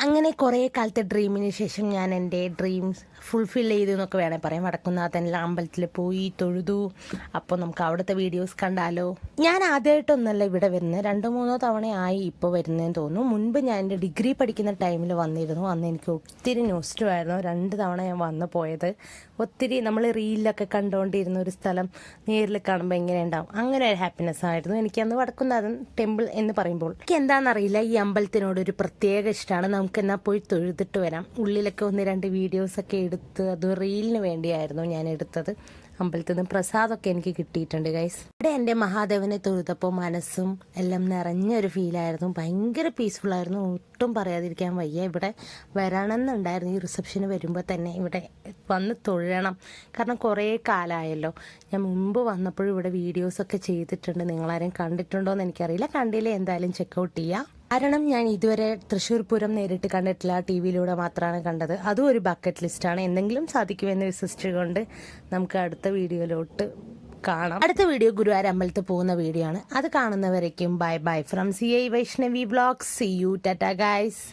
അങ്ങനെ കുറേ കാലത്തെ ഡ്രീമിന് ശേഷം ഞാൻ എൻ്റെ ഡ്രീംസ് ഫുൾഫിൽ ചെയ്തു എന്നൊക്കെ വേണേൽ പറയാം. വടക്കുന്നാഥനിലെ അമ്പലത്തിൽ പോയി തൊഴുതു. അപ്പോൾ നമുക്ക് അവിടുത്തെ വീഡിയോസ് കണ്ടാലോ? ഞാൻ ആദ്യമായിട്ടൊന്നല്ല ഇവിടെ വരുന്നത്, 2-3 തവണയായി ഇപ്പോൾ വരുന്നതെന്ന് തോന്നുന്നു. മുൻപ് ഞാൻ എൻ്റെ ഡിഗ്രി പഠിക്കുന്ന ടൈമിൽ വന്നിരുന്നു. അന്ന് എനിക്ക് ഒത്തിരി നോസ്റ്റുമായിരുന്നു. 2 തവണ ഞാൻ വന്നു പോയത്. ഒത്തിരി നമ്മൾ റീലിലൊക്കെ കണ്ടുകൊണ്ടിരുന്ന ഒരു സ്ഥലം നേരിൽ കാണുമ്പോൾ എങ്ങനെ ഉണ്ടാവും, അങ്ങനെ ഒരു ഹാപ്പിനെസ് ആയിരുന്നു എനിക്കന്ന് വടക്കുന്നാഥൻ ടെമ്പിൾ എന്ന് പറയുമ്പോൾ. എനിക്ക് എന്താണെന്നറിയില്ല, ഈ അമ്പലത്തിനോട് ഒരു പ്രത്യേക ഇഷ്ടമാണ്. നമുക്ക് എന്നാൽ പോയി തൊഴുതിട്ട് വരാം. ഉള്ളിലൊക്കെ 1-2 വീഡിയോസൊക്കെ എടുത്ത്, അത് റീലിന് വേണ്ടിയായിരുന്നു ഞാൻ എടുത്തത്. അമ്പലത്തിൽ നിന്ന് പ്രസാദമൊക്കെ എനിക്ക് കിട്ടിയിട്ടുണ്ട് ഗൈസ്. ഇവിടെ എൻ്റെ മഹാദേവനെ തൊഴുതപ്പോൾ മനസ്സും എല്ലാം നിറഞ്ഞൊരു ഫീലായിരുന്നു. ഭയങ്കര പീസ്ഫുള്ളായിരുന്നു, ഒട്ടും പറയാതിരിക്കാൻ വയ്യ. ഇവിടെ വരണമെന്നുണ്ടായിരുന്നു. ഈ റിസപ്ഷന് വരുമ്പോൾ തന്നെ ഇവിടെ വന്ന് തൊഴണം. കാരണം കുറേ കാലമായല്ലോ. ഞാൻ മുമ്പ് വന്നപ്പോഴും ഇവിടെ വീഡിയോസൊക്കെ ചെയ്തിട്ടുണ്ട്. നിങ്ങളാരും കണ്ടിട്ടുണ്ടോ എന്ന് എനിക്കറിയില്ല. കണ്ടില്ലേ എന്തായാലും ചെക്കൗട്ട് ചെയ്യുക. കാരണം ഞാൻ ഇതുവരെ തൃശ്ശൂർ പൂരം നേരിട്ട് കണ്ടിട്ടില്ല, TV-യിലൂടെ മാത്രമാണ് കണ്ടത്. അതും ഒരു ബക്കറ്റ് ലിസ്റ്റാണ്. എന്തെങ്കിലും സാധിക്കുമെന്ന് വിശ്വസിച്ചുകൊണ്ട് നമുക്ക് അടുത്ത വീഡിയോയിലോട്ട് കാണാം. അടുത്ത വീഡിയോ ഗുരുവായൂർ അമ്പലത്തിൽ പോകുന്ന വീഡിയോ ആണ്. അത് കാണുന്നവരേക്കും bye bye from CI Vaishnavi vlogs. See you, tata guys.